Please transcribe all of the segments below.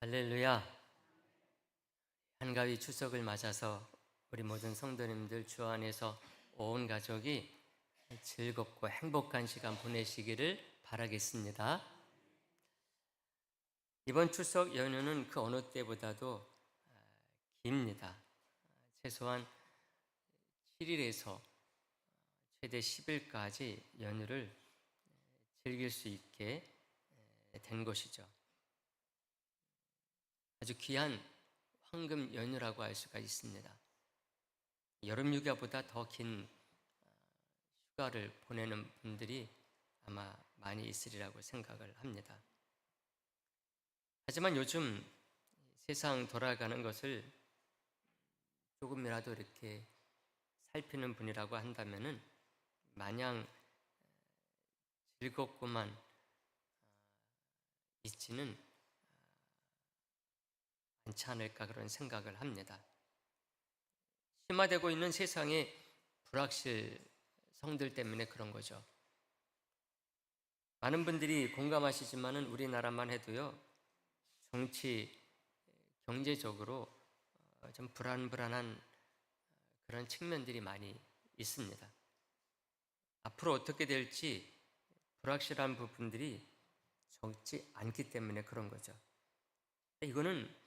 할렐루야. 한가위 추석을 맞아서 우리 모든 성도님들 주 안에서 온 가족이 즐겁고 행복한 시간 보내시기를 바라겠습니다. 이번 추석 연휴는 그 어느 때보다도 깁니다. 최소한 7일에서 최대 10일까지 연휴를 즐길 수 있게 된 것이죠. 아주 귀한 황금 연휴라고 할 수가 있습니다. 여름 휴가보다 더 긴 휴가를 보내는 분들이 아마 많이 있으리라고 생각을 합니다. 하지만 요즘 세상 돌아가는 것을 조금이라도 이렇게 살피는 분이라고 한다면은 마냥 즐겁고만 있지는 않지 않을까 그런 생각을 합니다. 심화되고 있는 세상의 불확실성들 때문에 그런 거죠. 많은 분들이 공감하시지만은 우리나라만 해도요, 정치, 경제적으로 좀 불안불안한 그런 측면들이 많이 있습니다. 앞으로 어떻게 될지 불확실한 부분들이 적지 않기 때문에 그런 거죠. 이거는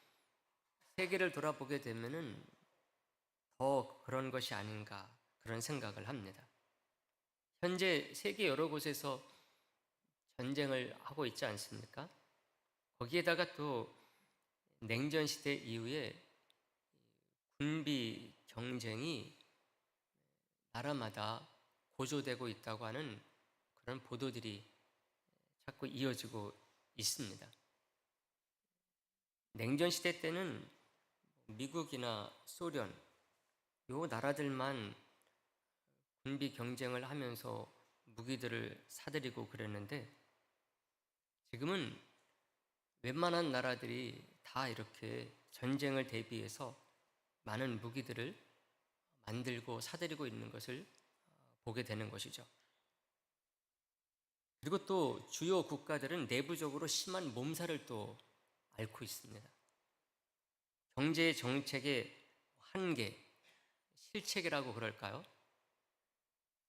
세계를 돌아보게 되면은 더 그런 것이 아닌가 그런 생각을 합니다. 현재 세계 여러 곳에서 전쟁을 하고 있지 않습니까? 거기에다가 또 냉전 시대 이후에 군비 경쟁이 나라마다 고조되고 있다고 하는 그런 보도들이 자꾸 이어지고 있습니다. 냉전 시대 때는 미국이나 소련 요 나라들만 군비 경쟁을 하면서 무기들을 사들이고 그랬는데 지금은 웬만한 나라들이 다 이렇게 전쟁을 대비해서 많은 무기들을 만들고 사들이고 있는 것을 보게 되는 것이죠. 그리고 또 주요 국가들은 내부적으로 심한 몸살을 또 앓고 있습니다. 경제 정책의 한계, 실책이라고 그럴까요?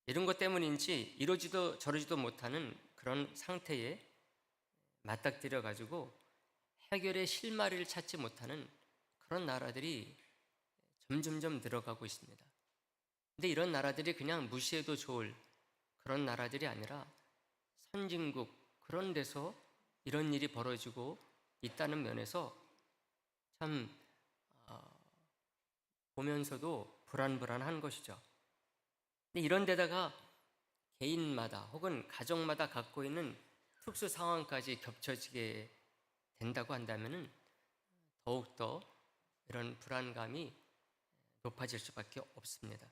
이런 것 때문인지 이러지도 저러지도 못하는 그런 상태에 맞닥뜨려 가지고 해결의 실마리를 찾지 못하는 그런 나라들이 점점점 늘어가고 있습니다. 근데 이런 나라들이 그냥 무시해도 좋을 그런 나라들이 아니라 선진국 그런 데서 이런 일이 벌어지고 있다는 면에서 참 보면서도 불안불안한 것이죠. 근데 이런 데다가 개인마다 혹은 가정마다 갖고 있는 특수 상황까지 겹쳐지게 된다고 한다면은 더욱더 이런 불안감이 높아질 수밖에 없습니다.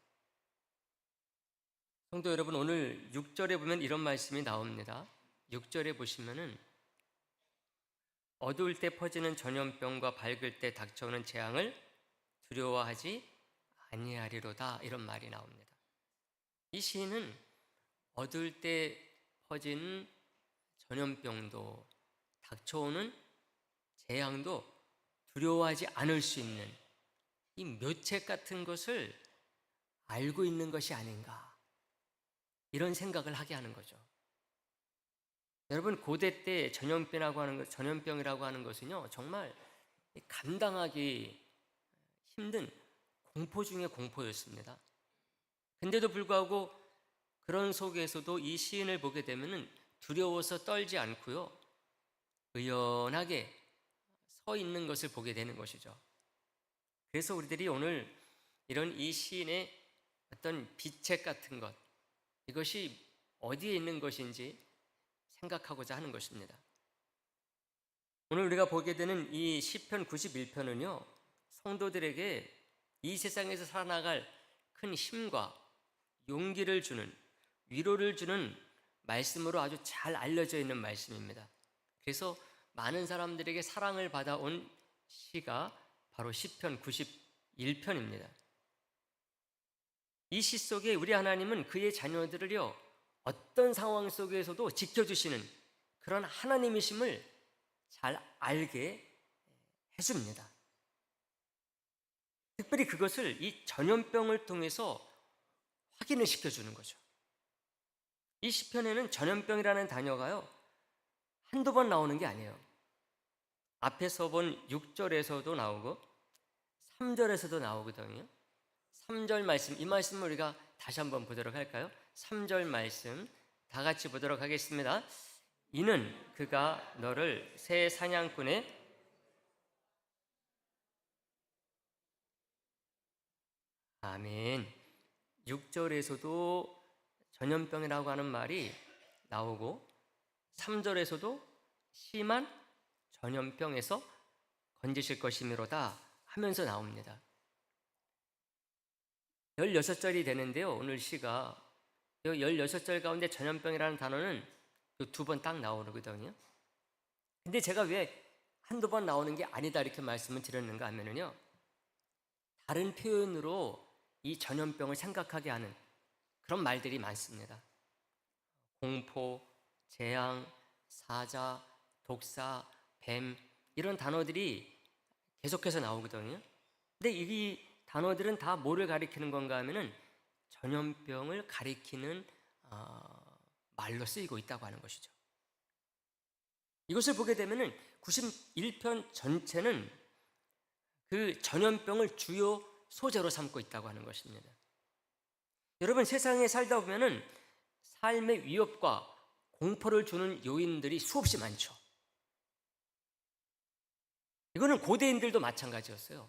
성도 여러분, 오늘 6절에 보면 이런 말씀이 나옵니다. 6절에 보시면은 어두울 때 퍼지는 전염병과 밝을 때 닥쳐오는 재앙을 두려워하지 아니하리로다 이런 말이 나옵니다. 이 시인은 어두울 때 퍼지는 전염병도 닥쳐오는 재앙도 두려워하지 않을 수 있는 이 묘책 같은 것을 알고 있는 것이 아닌가 이런 생각을 하게 하는 거죠. 여러분 고대 때 전염병이라고 하는 것은요 정말 감당하기 힘든 공포 중의 공포였습니다. 근데도 불구하고 그런 속에서도 이 시인을 보게 되면은 두려워서 떨지 않고요 의연하게 서 있는 것을 보게 되는 것이죠. 그래서 우리들이 오늘 이런 이 시인의 어떤 비책 같은 것 이것이 어디에 있는 것인지 생각하고자 하는 것입니다. 오늘 우리가 보게 되는 이 시편 91편은요 성도들에게 이 세상에서 살아나갈 큰 힘과 용기를 주는 위로를 주는 말씀으로 아주 잘 알려져 있는 말씀입니다. 그래서 많은 사람들에게 사랑을 받아온 시가 바로 시편 91편입니다. 이 시 속에 우리 하나님은 그의 자녀들을요 어떤 상황 속에서도 지켜주시는 그런 하나님이심을 잘 알게 해줍니다. 특별히 그것을 이 전염병을 통해서 확인을 시켜주는 거죠. 이 시편에는 전염병이라는 단어가요, 한두 번 나오는 게 아니에요. 앞에서 본 6절에서도 나오고 3절에서도 나오거든요. 3절 말씀, 이 말씀을 우리가 다시 한번 보도록 할까요? 3절 말씀 다 같이 보도록 하겠습니다. 이는 그가 너를 새 사냥꾼의 아멘. 6절에서도 전염병이라고 하는 말이 나오고 3절에서도 심한 전염병에서 건지실 것이미로다 하면서 나옵니다. 16절이 되는데요, 오늘 시가 16절 가운데 전염병이라는 단어는 2번 딱 나오거든요. 근데 제가 왜 한두 번 나오는 게 아니다 이렇게 말씀을 드렸는가 하면요, 다른 표현으로 이 전염병을 생각하게 하는 그런 말들이 많습니다. 공포, 재앙, 사자, 독사, 뱀, 이런 단어들이 계속해서 나오거든요. 근데 이 단어들은 다 뭐를 가리키는 건가 하면은 전염병을 가리키는 말로 쓰이고 있다고 하는 것이죠. 이것을 보게 되면은 91편 전체는 그 전염병을 주요 소재로 삼고 있다고 하는 것입니다. 여러분, 세상에 살다 보면은 삶의 위협과 공포를 주는 요인들이 수없이 많죠. 이거는 고대인들도 마찬가지였어요.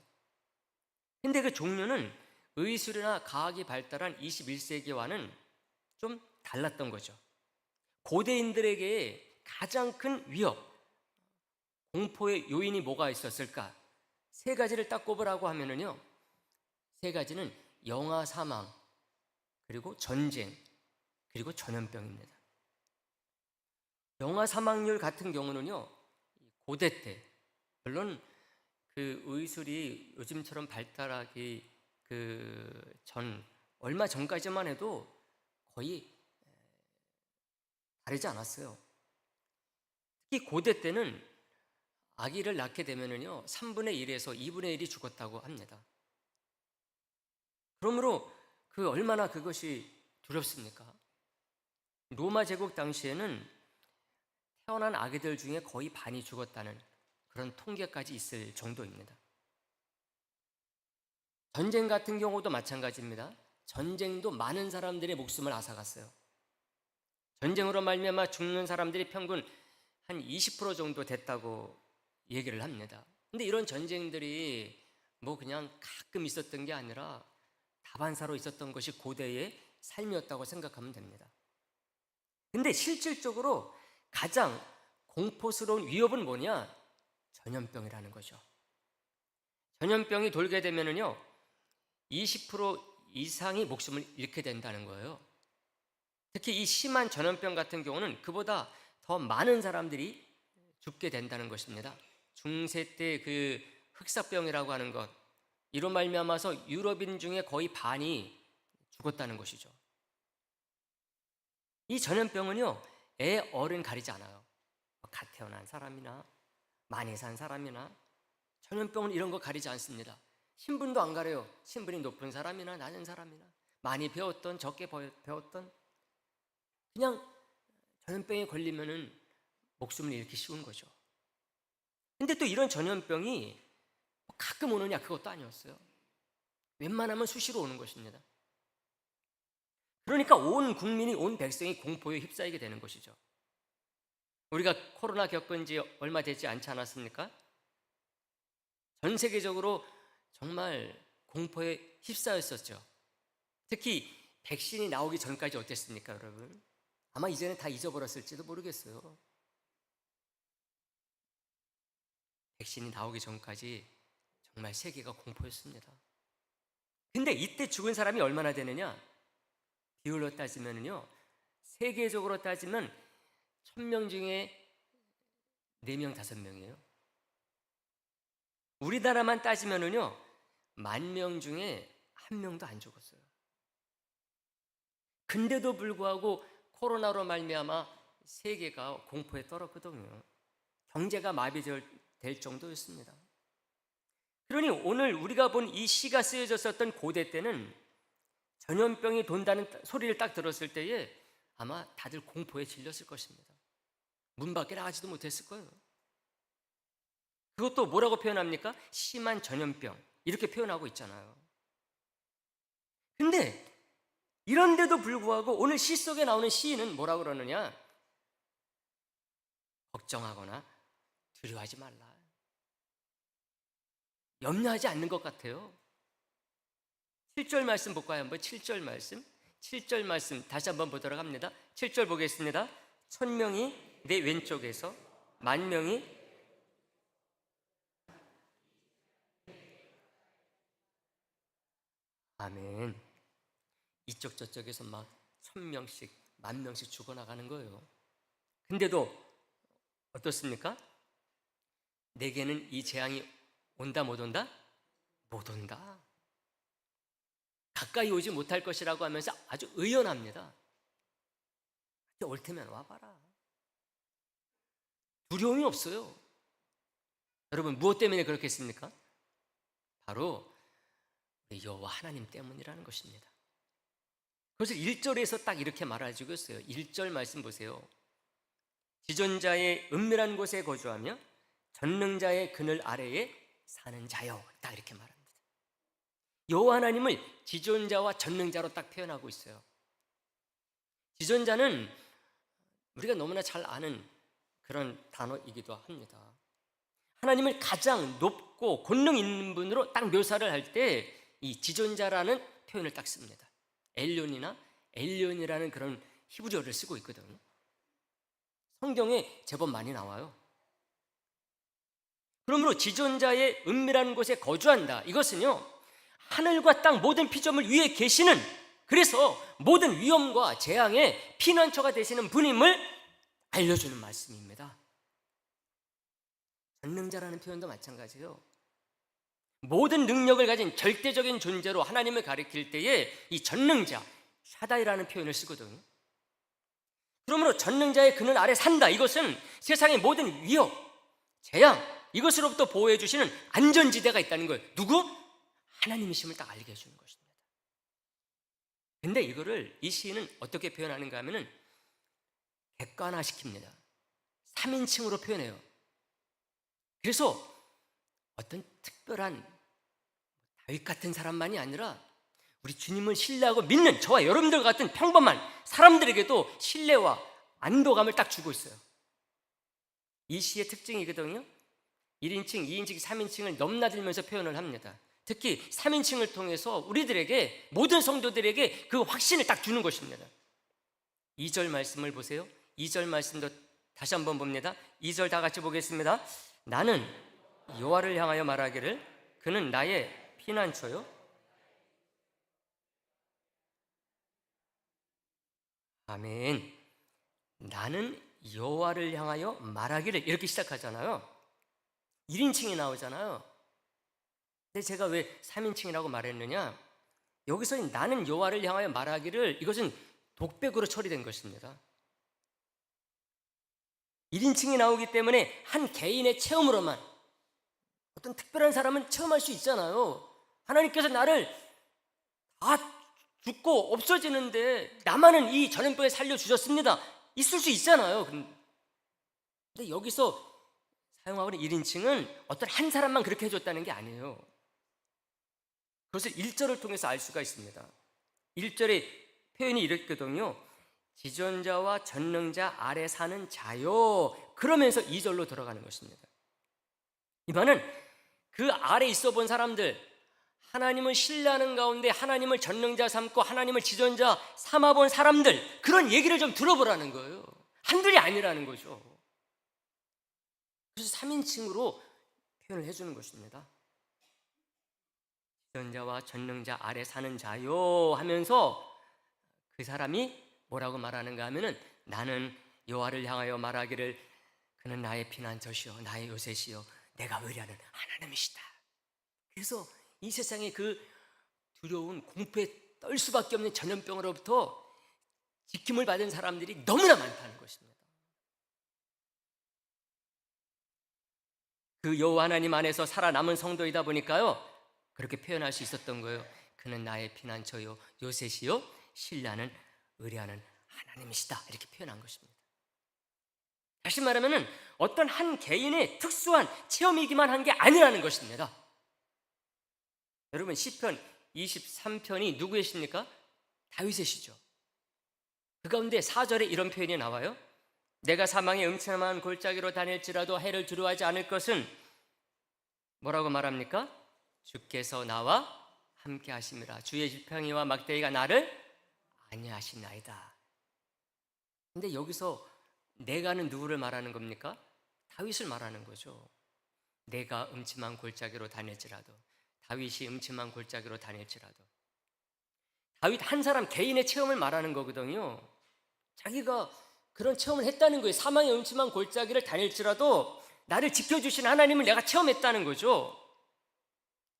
근데 그 종류는 의술이나 과학이 발달한 21세기와는 좀 달랐던 거죠. 고대인들에게 가장 큰 위협, 공포의 요인이 뭐가 있었을까? 3가지를 딱 꼽으라고 하면은요, 3가지는 영아 사망, 그리고 전쟁, 그리고 전염병입니다. 영아 사망률 같은 경우는요, 고대 때, 물론 그 의술이 요즘처럼 발달하기 얼마 전까지만 해도 거의 다르지 않았어요. 특히 고대 때는 아기를 낳게 되면은요, 3분의 1에서 2분의 1이 죽었다고 합니다. 그러므로 얼마나 그것이 두렵습니까? 로마 제국 당시에는 태어난 아기들 중에 거의 반이 죽었다는 그런 통계까지 있을 정도입니다. 전쟁 같은 경우도 마찬가지입니다. 전쟁도 많은 사람들의 목숨을 앗아갔어요. 전쟁으로 말미암아 죽는 사람들이 평균 한 20% 정도 됐다고 얘기를 합니다. 근데 이런 전쟁들이 뭐 그냥 가끔 있었던 게 아니라 다반사로 있었던 것이 고대의 삶이었다고 생각하면 됩니다. 근데 실질적으로 가장 공포스러운 위협은 뭐냐? 전염병이라는 거죠. 전염병이 돌게 되면은요, 20% 이상이 목숨을 잃게 된다는 거예요. 특히 이 심한 전염병 같은 경우는 그보다 더 많은 사람들이 죽게 된다는 것입니다. 중세 때 그 흑사병이라고 하는 것, 이로 말미암아서 유럽인 중에 거의 반이 죽었다는 것이죠. 이 전염병은요, 애 어른 가리지 않아요. 갓 태어난 사람이나 많이 산 사람이나 전염병은 이런 거 가리지 않습니다. 신분도 안 가려요. 신분이 높은 사람이나 낮은 사람이나 많이 배웠던 적게 배웠던, 그냥 전염병에 걸리면은 목숨을 잃기 쉬운 거죠. 근데 또 이런 전염병이 가끔 오느냐, 그것도 아니었어요. 웬만하면 수시로 오는 것입니다. 그러니까 온 국민이, 온 백성이 공포에 휩싸이게 되는 것이죠. 우리가 코로나 겪은 지 얼마 되지 않지 않았습니까? 전 세계적으로 정말 공포에 휩싸였었죠. 특히 백신이 나오기 전까지 어땠습니까, 여러분? 아마 이제는 다 잊어버렸을지도 모르겠어요. 백신이 나오기 전까지 정말 세계가 공포였습니다. 근데 이때 죽은 사람이 얼마나 되느냐? 비율로 따지면요, 세계적으로 따지면 1000명 중에 4명, 5명이에요. 우리나라만 따지면요, 10,000명 중에 1명도 안 죽었어요. 근데도 불구하고 코로나로 말미암아 세계가 공포에 떨었거든요. 경제가 마비될 정도였습니다. 그러니 오늘 우리가 본 이 시가 쓰여졌었던 고대 때는 전염병이 돈다는 소리를 딱 들었을 때에 아마 다들 공포에 질렸을 것입니다. 문 밖에 나가지도 못했을 거예요. 그것도 뭐라고 표현합니까? 심한 전염병, 이렇게 표현하고 있잖아요. 근데 이런데도 불구하고 오늘 시 속에 나오는 시인은 뭐라고 그러느냐? 걱정하거나 두려워하지 말라, 염려하지 않는 것 같아요. 7절 말씀 볼까요? 한번 7절 말씀 다시 한번 보도록 합니다. 7절 보겠습니다. 1000명이 내 왼쪽에서 10,000명이 아멘. 이쪽 저쪽에서 막 1000명씩 10,000명씩 죽어나가는 거예요. 근데도 어떻습니까? 내게는 이 재앙이 온다 못 온다? 못 온다. 가까이 오지 못할 것이라고 하면서 아주 의연합니다. 올 테면 와봐라. 두려움이 없어요. 여러분, 무엇 때문에 그렇게 했습니까? 바로 여호와 하나님 때문이라는 것입니다. 그래서 1절에서 딱 이렇게 말해주고 있어요. 1절 말씀 보세요. 지존자의 은밀한 곳에 거주하며 전능자의 그늘 아래에 사는 자요, 딱 이렇게 말합니다. 여호와 하나님을 지존자와 전능자로 딱 표현하고 있어요. 지존자는 우리가 너무나 잘 아는 그런 단어이기도 합니다. 하나님을 가장 높고 권능 있는 분으로 딱 묘사를 할 때 이 지존자라는 표현을 딱 씁니다. 엘론이나 엘리온이라는 그런 히브리어를 쓰고 있거든요. 성경에 제법 많이 나와요. 그러므로 지존자의 은밀한 곳에 거주한다, 이것은요, 하늘과 땅 모든 피조물 위에 계시는, 그래서 모든 위험과 재앙의 피난처가 되시는 분임을 알려주는 말씀입니다. 전능자라는 표현도 마찬가지예요. 모든 능력을 가진 절대적인 존재로 하나님을 가리킬 때에 이 전능자, 샤다이라는 표현을 쓰거든요. 그러므로 전능자의 그늘 아래 산다, 이것은 세상의 모든 위협, 재앙, 이것으로부터 보호해 주시는 안전지대가 있다는 거예요. 누구? 하나님이심을 딱 알게 해주는 것입니다. 근데 이거를 이 시인은 어떻게 표현하는가 하면은 객관화시킵니다. 3인칭으로 표현해요. 그래서 어떤 특별한 다윗 같은 사람만이 아니라 우리 주님을 신뢰하고 믿는 저와 여러분들 같은 평범한 사람들에게도 신뢰와 안도감을 딱 주고 있어요. 이 시의 특징이거든요. 1인칭, 2인칭, 3인칭을 넘나들면서 표현을 합니다. 특히 3인칭을 통해서 우리들에게, 모든 성도들에게 그 확신을 딱 주는 것입니다. 2절 말씀을 보세요. 2절 말씀도 다시 한번 봅니다. 2절 다 같이 보겠습니다. 나는 여호와를 향하여 말하기를 그는 나의 피난처요 아멘. 나는 여호와를 향하여 말하기를, 이렇게 시작하잖아요. 1인칭이 나오잖아요. 근데 제가 왜 3인칭이라고 말했느냐, 여기서 나는 여호와를 향하여 말하기를, 이것은 독백으로 처리된 것입니다. 1인칭이 나오기 때문에 한 개인의 체험으로만, 어떤 특별한 사람은 체험할 수 있잖아요. 하나님께서 나를 다 죽고 없어지는데 나만은 이 전염병에 살려주셨습니다, 있을 수 있잖아요. 근데 여기서 사용하고 있는 1인칭은 어떤 한 사람만 그렇게 해줬다는 게 아니에요. 그것을 1절을 통해서 알 수가 있습니다. 1절의 표현이 이랬거든요. 지존자와 전능자 아래 사는 자요, 그러면서 2절로 들어가는 것입니다. 이 말은 그 아래 있어 본 사람들, 하나님을 신뢰하는 가운데 하나님을 전능자 삼고 하나님을 지존자 삼아 본 사람들, 그런 얘기를 좀 들어보라는 거예요. 한둘이 아니라는 거죠. 그래서 3인칭으로 표현을 해주는 것입니다. 지존자와 전능자 아래 사는 자요 하면서 그 사람이 뭐라고 말하는가 하면은, 나는 여호와를 향하여 말하기를 그는 나의 피난처시요 나의 요새시요 내가 의뢰하는 하나님이시다. 그래서 이 세상에 그 두려운 공포에 떨 수밖에 없는 전염병으로부터 지킴을 받은 사람들이 너무나 많다는 것입니다. 그 여호와 하나님 안에서 살아남은 성도이다 보니까요, 그렇게 표현할 수 있었던 거예요. 그는 나의 피난처요 요새시요 신뢰하는 의뢰하는 하나님이시다, 이렇게 표현한 것입니다. 다시 말하면 어떤 한 개인의 특수한 체험이기만 한 게 아니라는 것입니다. 여러분, 시편 23편이 누구의 시입니까? 다윗의 시죠. 그 가운데 4절에 이런 표현이 나와요. 내가 사망의 음침한 골짜기로 다닐지라도 해를 두려워하지 않을 것은, 뭐라고 말합니까? 주께서 나와 함께 하심이라. 주의 지팡이와 막대기가 나를 안위하시나이다. 근데 여기서 내가는 누구를 말하는 겁니까? 다윗을 말하는 거죠. 내가 음침한 골짜기로 다닐지라도, 다윗이 음침한 골짜기로 다닐지라도, 다윗 한 사람 개인의 체험을 말하는 거거든요. 자기가 그런 체험을 했다는 거예요. 사망의 음침한 골짜기를 다닐지라도 나를 지켜주신 하나님을 내가 체험했다는 거죠.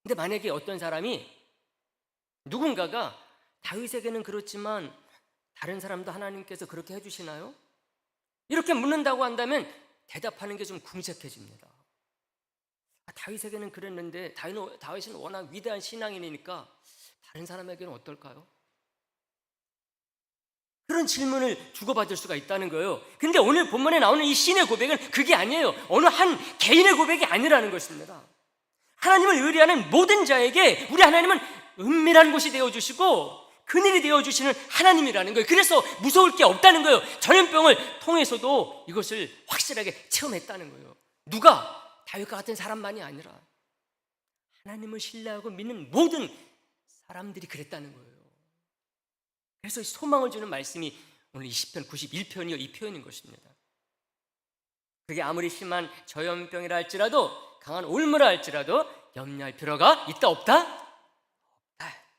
근데 만약에 어떤 사람이, 누군가가 다윗에게는 그렇지만 다른 사람도 하나님께서 그렇게 해주시나요? 이렇게 묻는다고 한다면 대답하는 게 좀 궁색해집니다. 다윗에게는 그랬는데, 다윗은 워낙 위대한 신앙인이니까 다른 사람에게는 어떨까요? 그런 질문을 주고받을 수가 있다는 거예요. 근데 오늘 본문에 나오는 이 신의 고백은 그게 아니에요. 어느 한 개인의 고백이 아니라는 것입니다. 하나님을 의뢰하는 모든 자에게 우리 하나님은 은밀한 곳이 되어주시고 그늘이 되어주시는 하나님이라는 거예요. 그래서 무서울 게 없다는 거예요. 전염병을 통해서도 이것을 확실하게 체험했다는 거예요. 누가? 다윗과 같은 사람만이 아니라 하나님을 신뢰하고 믿는 모든 사람들이 그랬다는 거예요. 그래서 소망을 주는 말씀이 오늘 이 시편 91편이요 이 표현인 것입니다. 그게 아무리 심한 전염병이라 할지라도, 강한 올무라 할지라도 염려할 필요가 있다 없다? 없다.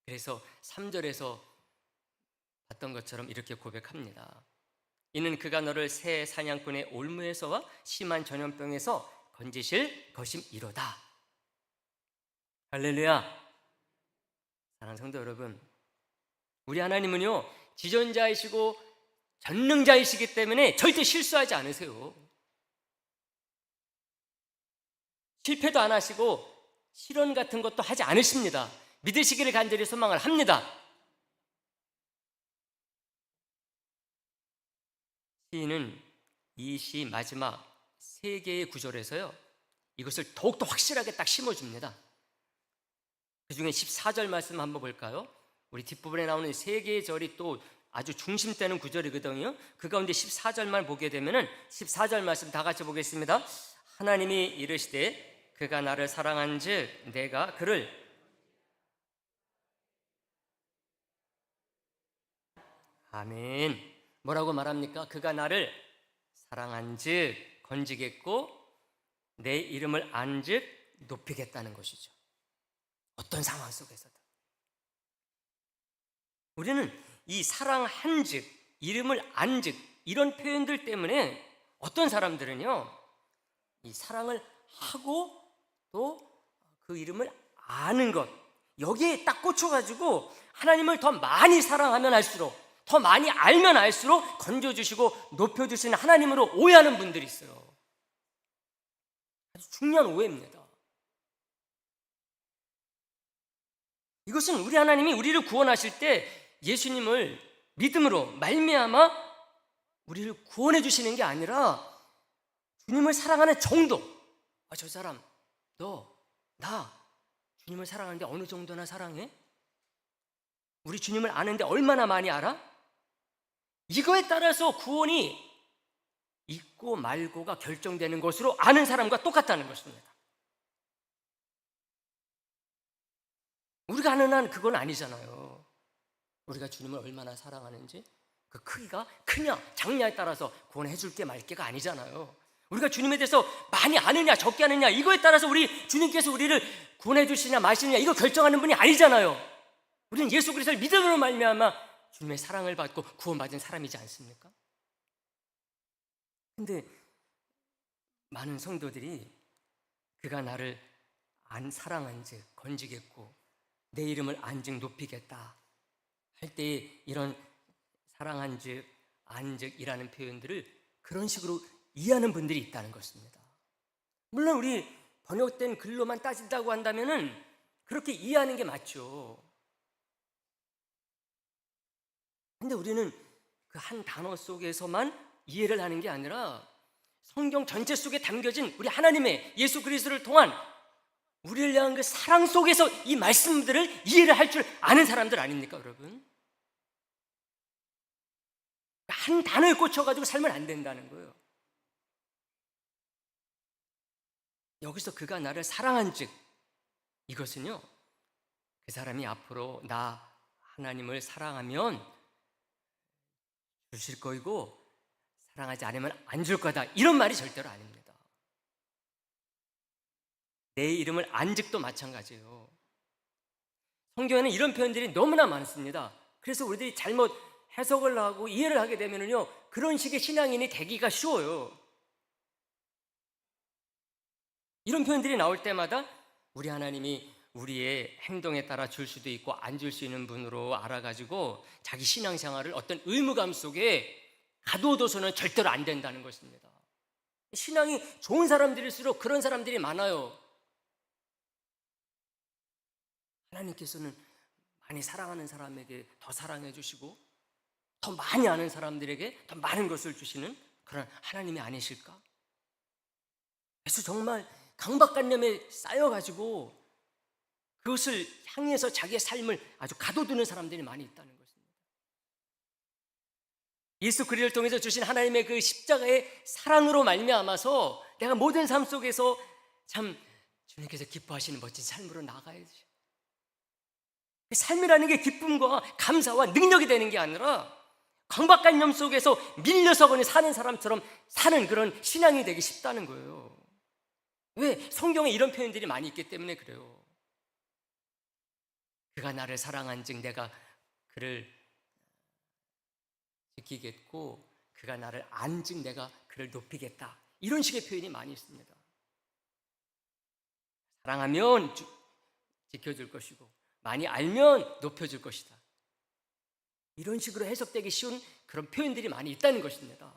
그래서 3절에서 봤던 것처럼 이렇게 고백합니다. 이는 그가 너를 새 사냥꾼의 올무에서와 심한 전염병에서 건지실 것임이로다. 할렐루야. 사랑하는 성도 여러분, 우리 하나님은요 지존자이시고 전능자이시기 때문에 절대 실수하지 않으세요. 실패도 안 하시고 실언 같은 것도 하지 않으십니다. 믿으시기를 간절히 소망을 합니다. 시인은 이 시 마지막 3개의 구절에서요 이것을 더욱더 확실하게 딱 심어줍니다. 그 중에 14절 말씀 한번 볼까요? 우리 뒷부분에 나오는 3개의 절이 또 아주 중심되는 구절이거든요. 그 가운데 14절만 보게 되면은 14절 말씀 다 같이 보겠습니다. 하나님이 이르시되 그가 나를 사랑한즉 내가 그를, 아멘. 뭐라고 말합니까? 그가 나를 사랑한즉 건지겠고 내 이름을 안즉 높이겠다는 것이죠. 어떤 상황 속에서도 우리는 이 사랑한즉, 이름을 안즉 이런 표현들 때문에 어떤 사람들은요 이 사랑을 하고 또 그 이름을 아는 것, 여기에 딱 꽂혀가지고 하나님을 더 많이 사랑하면 할수록, 더 많이 알면 알수록 건져주시고 높여주시는 하나님으로 오해하는 분들이 있어요. 아주 중요한 오해입니다. 이것은 우리 하나님이 우리를 구원하실 때 예수님을 믿음으로 말미암아 우리를 구원해 주시는 게 아니라 주님을 사랑하는 정도, 저 사람, 너, 나 주님을 사랑하는데 어느 정도나 사랑해? 우리 주님을 아는데 얼마나 많이 알아? 이거에 따라서 구원이 있고 말고가 결정되는 것으로 아는 사람과 똑같다는 것입니다. 우리가 아는 한 그건 아니잖아요. 우리가 주님을 얼마나 사랑하는지 그 크기가 크냐 작냐에 따라서 구원해 줄게 말게가 아니잖아요. 우리가 주님에 대해서 많이 아느냐 적게 아느냐 이거에 따라서 우리 주님께서 우리를 구원해 주시냐 마시느냐 이거 결정하는 분이 아니잖아요. 우리는 예수 그리스도를 믿음으로 말미암아 주님의 사랑을 받고 구원받은 사람이지 않습니까? 근데 많은 성도들이 그가 나를 안 사랑한즉 건지겠고 내 이름을 안즉 높이겠다 할 때에 이런 '사랑한즉 안즉'이라는 표현들을 그런 식으로 이해하는 분들이 있다는 것입니다. 물론 우리 번역된 글로만 따진다고 한다면은 그렇게 이해하는 게 맞죠. 근데 우리는 그 한 단어 속에서만 이해를 하는 게 아니라 성경 전체 속에 담겨진 우리 하나님의 예수 그리스도를 통한 우리를 향한 그 사랑 속에서 이 말씀들을 이해를 할 줄 아는 사람들 아닙니까, 여러분? 한 단어에 꽂혀가지고 살면 안 된다는 거예요. 여기서 그가 나를 사랑한즉, 이것은요, 그 사람이 앞으로 나 하나님을 사랑하면 주실 거이고 사랑하지 않으면 안 줄 거다, 이런 말이 절대로 아닙니다. 내 이름을 안즉도 마찬가지예요. 성경에는 이런 표현들이 너무나 많습니다. 그래서 우리들이 잘못 해석을 하고 이해를 하게 되면요, 그런 식의 신앙인이 되기가 쉬워요. 이런 표현들이 나올 때마다 우리 하나님이 우리의 행동에 따라 줄 수도 있고 안 줄 수 있는 분으로 알아가지고 자기 신앙생활을 어떤 의무감 속에 가둬둬서는 절대로 안 된다는 것입니다. 신앙이 좋은 사람들일수록 그런 사람들이 많아요. 하나님께서는 많이 사랑하는 사람에게 더 사랑해 주시고 더 많이 아는 사람들에게 더 많은 것을 주시는 그런 하나님이 아니실까? 그래서 정말 강박관념에 쌓여가지고 그것을 향해서 자기의 삶을 아주 가둬두는 사람들이 많이 있다는 것입니다. 예수 그리스도를 통해서 주신 하나님의 그 십자가의 사랑으로 말미암아서 내가 모든 삶 속에서 참 주님께서 기뻐하시는 멋진 삶으로 나아가야지. 삶이라는 게 기쁨과 감사와 능력이 되는 게 아니라 강박관념 속에서 밀려서 그냥 사는 사람처럼 사는 그런 신앙이 되기 쉽다는 거예요. 왜? 성경에 이런 표현들이 많이 있기 때문에 그래요. 그가 나를 사랑한즉 내가 그를 지키겠고 그가 나를 안즉 내가 그를 높이겠다, 이런 식의 표현이 많이 있습니다. 사랑하면 지켜줄 것이고 많이 알면 높여줄 것이다, 이런 식으로 해석되기 쉬운 그런 표현들이 많이 있다는 것입니다.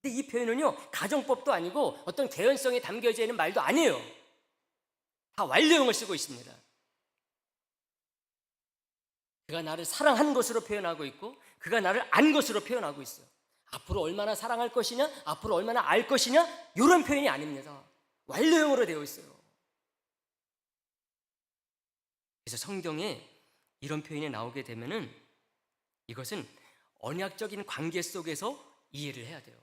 근데 이 표현은요, 가정법도 아니고 어떤 개연성이 담겨져 있는 말도 아니에요. 다 완료형을 쓰고 있습니다. 그가 나를 사랑한 것으로 표현하고 있고 그가 나를 안 것으로 표현하고 있어요. 앞으로 얼마나 사랑할 것이냐, 앞으로 얼마나 알 것이냐, 이런 표현이 아닙니다. 완료형으로 되어 있어요. 그래서 성경에 이런 표현이 나오게 되면은 이것은 언약적인 관계 속에서 이해를 해야 돼요.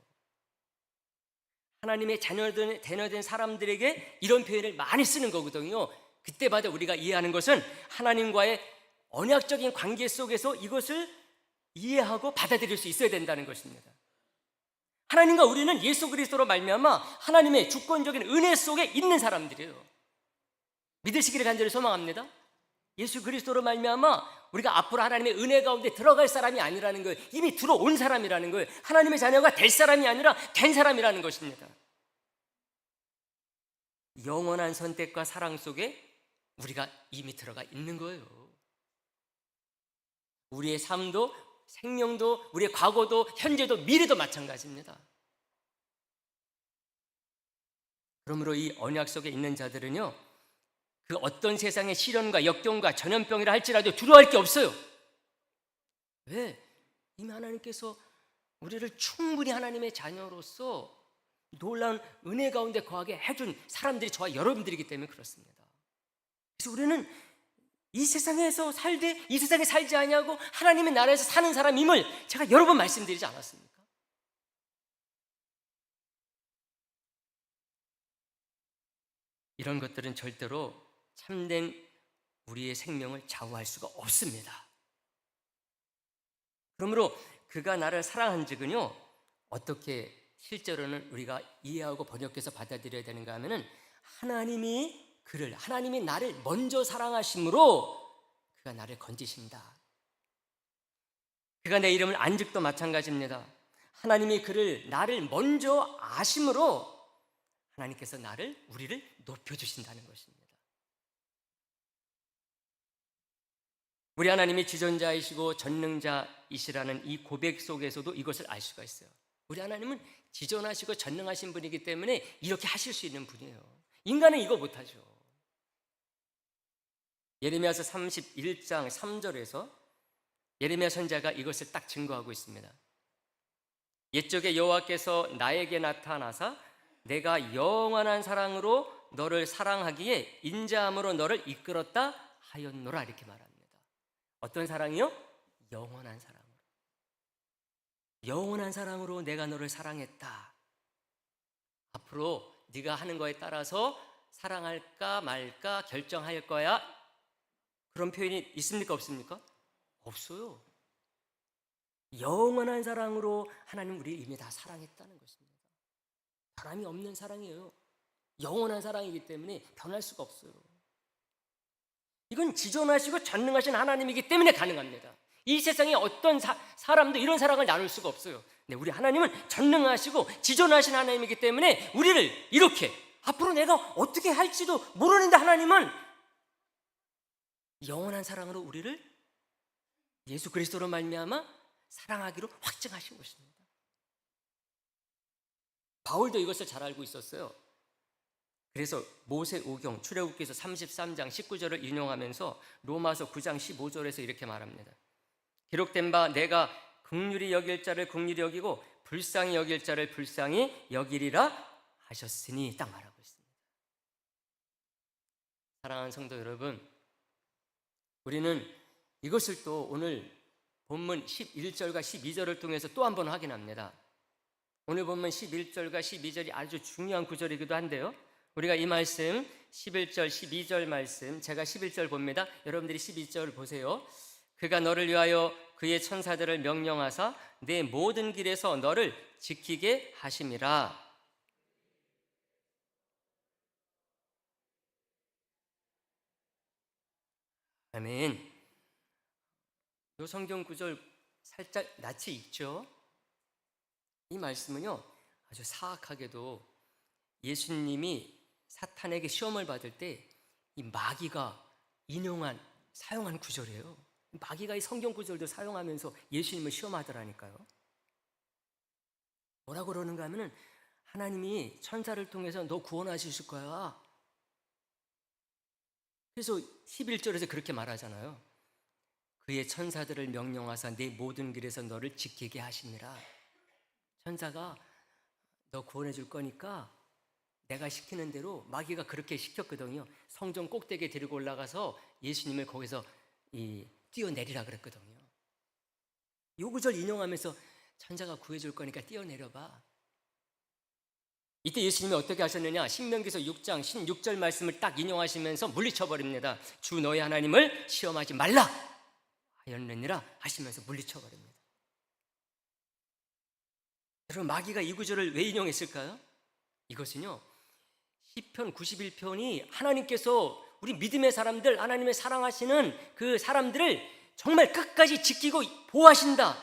하나님의 자녀된 사람들에게 이런 표현을 많이 쓰는 거거든요. 그때마다 우리가 이해하는 것은 하나님과의 언약적인 관계 속에서 이것을 이해하고 받아들일 수 있어야 된다는 것입니다. 하나님과 우리는 예수 그리스도로 말미암아 하나님의 주권적인 은혜 속에 있는 사람들이에요. 믿으시기를 간절히 소망합니다. 예수 그리스도로 말미암아 우리가 앞으로 하나님의 은혜 가운데 들어갈 사람이 아니라는 거예요. 이미 들어온 사람이라는 거예요. 하나님의 자녀가 될 사람이 아니라 된 사람이라는 것입니다. 영원한 선택과 사랑 속에 우리가 이미 들어가 있는 거예요. 우리의 삶도 생명도 우리의 과거도 현재도 미래도 마찬가지입니다. 그러므로 이 언약 속에 있는 자들은요, 그 어떤 세상의 시련과 역경과 전염병이라 할지라도 두려워할 게 없어요. 왜? 이미 하나님께서 우리를 충분히 하나님의 자녀로서 놀라운 은혜 가운데 거하게 해준 사람들이 저와 여러분들이기 때문에 그렇습니다. 그래서 우리는 이 세상에서 살되 이 세상에 살지 아니하고 하나님의 나라에서 사는 사람임을 제가 여러 번 말씀드리지 않았습니까? 이런 것들은 절대로 참된 우리의 생명을 좌우할 수가 없습니다. 그러므로 그가 나를 사랑한 즉은요, 어떻게 실제로는 우리가 이해하고 번역해서 받아들여야 되는가 하면은 하나님이 나를 먼저 사랑하심으로 그가 나를 건지신다. 그가 내 이름을 안 즉도 마찬가지입니다. 하나님이 나를 먼저 아심으로 하나님께서 우리를 높여주신다는 것입니다. 우리 하나님이 지존자이시고 전능자이시라는 이 고백 속에서도 이것을 알 수가 있어요. 우리 하나님은 지존하시고 전능하신 분이기 때문에 이렇게 하실 수 있는 분이에요. 인간은 이거 못하죠. 예레미야서 31장 3절에서 예레미야 선지자가 이것을 딱 증거하고 있습니다. 옛적에 여호와께서 나에게 나타나사 내가 영원한 사랑으로 너를 사랑하기에 인자함으로 너를 이끌었다 하였노라, 이렇게 말합니다. 어떤 사랑이요? 영원한 사랑으로. 영원한 사랑으로 내가 너를 사랑했다. 앞으로 네가 하는 거에 따라서 사랑할까 말까 결정할 거야. 그런 표현이 있습니까, 없습니까? 없어요. 영원한 사랑으로 하나님 우리를 이미 다 사랑했다는 것입니다. 변함이 없는 사랑이에요. 영원한 사랑이기 때문에 변할 수가 없어요. 이건 지존하시고 전능하신 하나님이기 때문에 가능합니다. 이 세상에 어떤 사람도 이런 사랑을 나눌 수가 없어요. 네, 우리 하나님은 전능하시고 지존하신 하나님이기 때문에 우리를 이렇게 앞으로 내가 어떻게 할지도 모르는데 하나님은 영원한 사랑으로 우리를 예수 그리스도로 말미암아 사랑하기로 확증하신 것입니다. 바울도 이것을 잘 알고 있었어요. 그래서 모세오경 출애굽기서 33장 19절을 인용하면서 로마서 9장 15절에서 이렇게 말합니다. 기록된 바 내가 긍휼히 여길 자를 긍휼히 여기고 불쌍히 여길 자를 불쌍히 여기리라 하셨으니, 딱 말하고 있습니다. 사랑하는 성도 여러분, 우리는 이것을 또 오늘 본문 11절과 12절을 통해서 또 한 번 확인합니다. 오늘 본문 11절과 12절이 아주 중요한 구절이기도 한데요, 우리가 이 말씀 11절 12절 말씀, 제가 11절 봅니다. 여러분들이 12절 보세요. 그가 너를 위하여 그의 천사들을 명령하사 내 모든 길에서 너를 지키게 하심이라. 아멘. 이 성경 구절 살짝 낯이 익죠? 이 말씀은요, 아주 사악하게도 예수님이 사탄에게 시험을 받을 때 이 마귀가 사용한 구절이에요. 마귀가 이 성경 구절도 사용하면서 예수님을 시험하더라니까요. 뭐라고 그러는가 하면은 하나님이 천사를 통해서 너 구원하실 거야. 그래서 11절에서 그렇게 말하잖아요. 그의 천사들을 명령하사 내 모든 길에서 너를 지키게 하시니라. 천사가 너 구원해 줄 거니까 내가 시키는 대로, 마귀가 그렇게 시켰거든요. 성전 꼭대기에 데리고 올라가서 예수님을 거기서 뛰어내리라 그랬거든요. 이 구절 인용하면서 천사가 구해줄 거니까 뛰어내려봐. 이때 예수님이 어떻게 하셨느냐, 신명기서 6장 16절 말씀을 딱 인용하시면서 물리쳐버립니다. 주 너의 하나님을 시험하지 말라 하였느니라 하시면서 물리쳐버립니다. 여러분, 마귀가 이 구절을 왜 인용했을까요? 이것은요, 시편 91편이 하나님께서 우리 믿음의 사람들, 하나님의 사랑하시는 그 사람들을 정말 끝까지 지키고 보호하신다,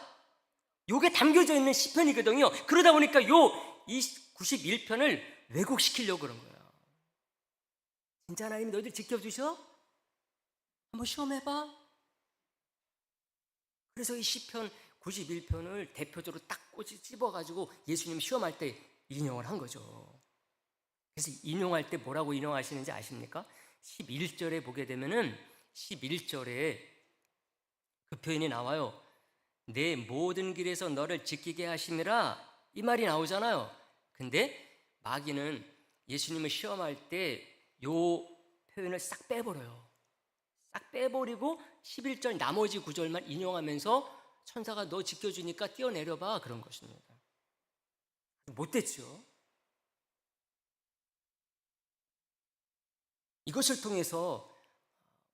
요게 담겨져 있는 시편이거든요. 그러다 보니까 이 91편을 왜곡시키려고 그런 거예요. 진짜 하나님이 너희들 지켜주셔? 한번 시험해봐. 그래서 이 시편 91편을 대표적으로 딱 찝어가지고 예수님 시험할 때 인용을 한 거죠. 그래서 인용할 때 뭐라고 인용하시는지 아십니까? 11절에 보게 되면은 11절에 그 표현이 나와요. 내 모든 길에서 너를 지키게 하심이라, 이 말이 나오잖아요. 근데 마귀는 예수님을 시험할 때 요 표현을 싹 빼버려요. 싹 빼버리고 11절 나머지 구절만 인용하면서 천사가 너 지켜주니까 뛰어내려봐, 그런 것입니다. 못됐죠. 이것을 통해서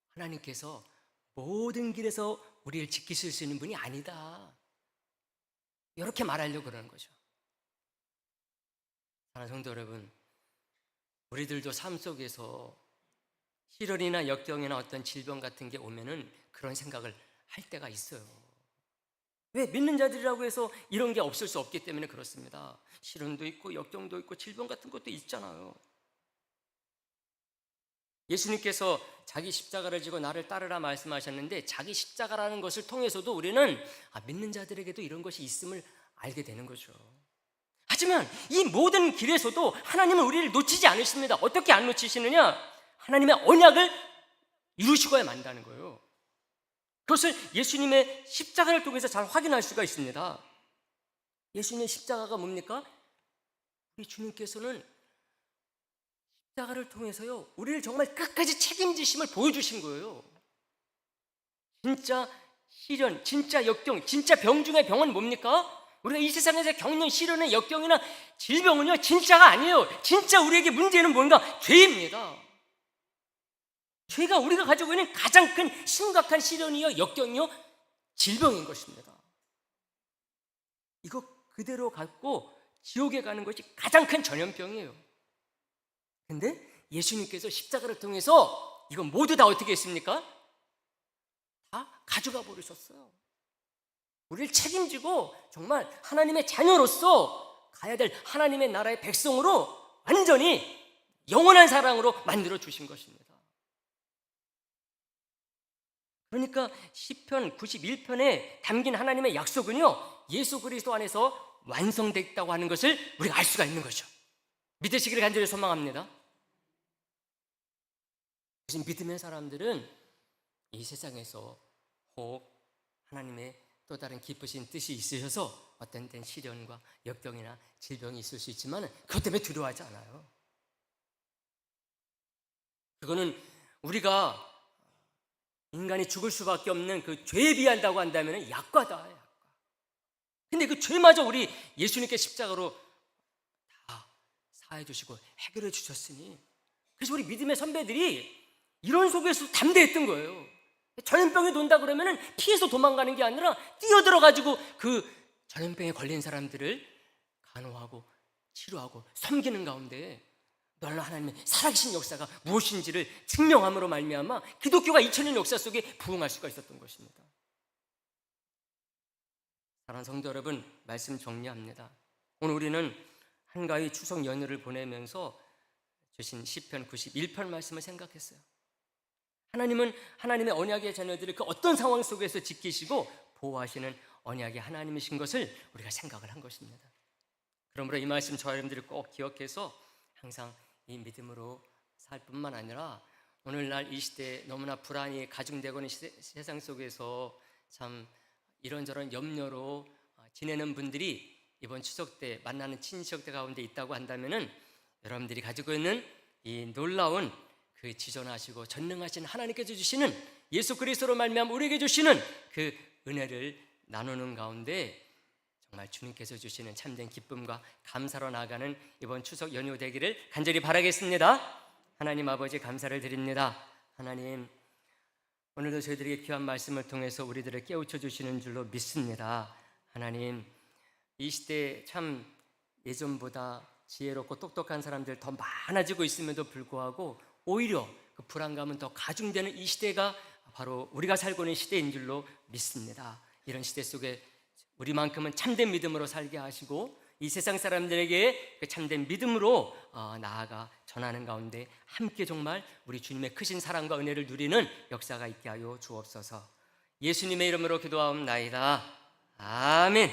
하나님께서 모든 길에서 우리를 지키실 수 있는 분이 아니다, 이렇게 말하려고 그러는 거죠. 사랑하는 성도 여러분, 우리들도 삶 속에서 시련이나 역경이나 어떤 질병 같은 게 오면은 그런 생각을 할 때가 있어요. 왜? 믿는 자들이라고 해서 이런 게 없을 수 없기 때문에 그렇습니다. 시련도 있고 역경도 있고 질병 같은 것도 있잖아요. 예수님께서 자기 십자가를 지고 나를 따르라 말씀하셨는데, 자기 십자가라는 것을 통해서도 우리는 믿는 자들에게도 이런 것이 있음을 알게 되는 거죠. 하지만 이 모든 길에서도 하나님은 우리를 놓치지 않으십니다. 어떻게 안 놓치시느냐? 하나님의 언약을 이루시고야 만다는 거예요. 그것을 예수님의 십자가를 통해서 잘 확인할 수가 있습니다. 예수님의 십자가가 뭡니까? 우리 주님께서는 십자가를 통해서요, 우리를 정말 끝까지 책임지심을 보여주신 거예요. 진짜 시련, 진짜 역경, 진짜 병 중에 병은 뭡니까? 우리가 이 세상에서 겪는 시련의 역경이나 질병은요, 진짜가 아니에요. 진짜 우리에게 문제는 뭔가? 죄입니다. 죄가 우리가 가지고 있는 가장 큰 심각한 시련이요, 역경이요, 질병인 것입니다. 이거 그대로 갖고 지옥에 가는 것이 가장 큰 전염병이에요. 근데 예수님께서 십자가를 통해서 이거 모두 다 어떻게 했습니까? 다 가져가 버리셨어요. 우리를 책임지고 정말 하나님의 자녀로서 가야 될 하나님의 나라의 백성으로 완전히 영원한 사랑으로 만들어 주신 것입니다. 그러니까 시편 91편에 담긴 하나님의 약속은요, 예수 그리스도 안에서 완성됐다고 하는 것을 우리가 알 수가 있는 거죠. 믿으시기를 간절히 소망합니다. 그래서 믿음의 사람들은 이 세상에서 혹 하나님의 또 다른 기쁘신 뜻이 있으셔서 어떤 때는 시련과 역경이나 질병이 있을 수 있지만 그것 때문에 두려워하지 않아요. 그거는 우리가 인간이 죽을 수밖에 없는 그 죄에 비한다고 한다면 약과다, 약과. 근데 그 죄마저 우리 예수님께 십자가로 다 사해 주시고 해결해 주셨으니, 그래서 우리 믿음의 선배들이 이런 속에서 담대했던 거예요. 전염병이 돈다 그러면 피해서 도망가는 게 아니라 뛰어들어가지고 그 전염병에 걸린 사람들을 간호하고 치료하고 섬기는 가운데 놀라운 하나님의 살아계신 역사가 무엇인지를 증명함으로 말미암아 기독교가 2000년 역사 속에 부흥할 수가 있었던 것입니다. 사랑하는 성도 여러분, 말씀 정리합니다. 오늘 우리는 한가위 추석 연휴를 보내면서 주신 시편 91편 말씀을 생각했어요. 하나님은 하나님의 언약의 자녀들을 그 어떤 상황 속에서 지키시고 보호하시는 언약의 하나님이신 것을 우리가 생각을 한 것입니다. 그러므로 이 말씀 저와 여러분들이 꼭 기억해서 항상 이 믿음으로 살 뿐만 아니라 오늘날 이 시대에 너무나 불안이 가중되고 있는 세상 속에서 참 이런저런 염려로 지내는 분들이 이번 추석 때 만나는 친척들 가운데 있다고 한다면은 여러분들이 가지고 있는 이 놀라운 그 지존하시고 전능하신 하나님께서 주시는 예수 그리스도로 말미암아 우리에게 주시는 그 은혜를 나누는 가운데 정말 주님께서 주시는 참된 기쁨과 감사로 나아가는 이번 추석 연휴 되기를 간절히 바라겠습니다. 하나님 아버지, 감사를 드립니다. 하나님, 오늘도 저희들에게 귀한 말씀을 통해서 우리들을 깨우쳐 주시는 줄로 믿습니다. 하나님, 이 시대에 참 예전보다 지혜롭고 똑똑한 사람들 더 많아지고 있음에도 불구하고 오히려 그 불안감은 더 가중되는 이 시대가 바로 우리가 살고 있는 시대인 줄로 믿습니다. 이런 시대 속에 우리만큼은 참된 믿음으로 살게 하시고 이 세상 사람들에게 그 참된 믿음으로 나아가 전하는 가운데 함께 정말 우리 주님의 크신 사랑과 은혜를 누리는 역사가 있게 하여 주옵소서. 예수님의 이름으로 기도하옵나이다. 아멘.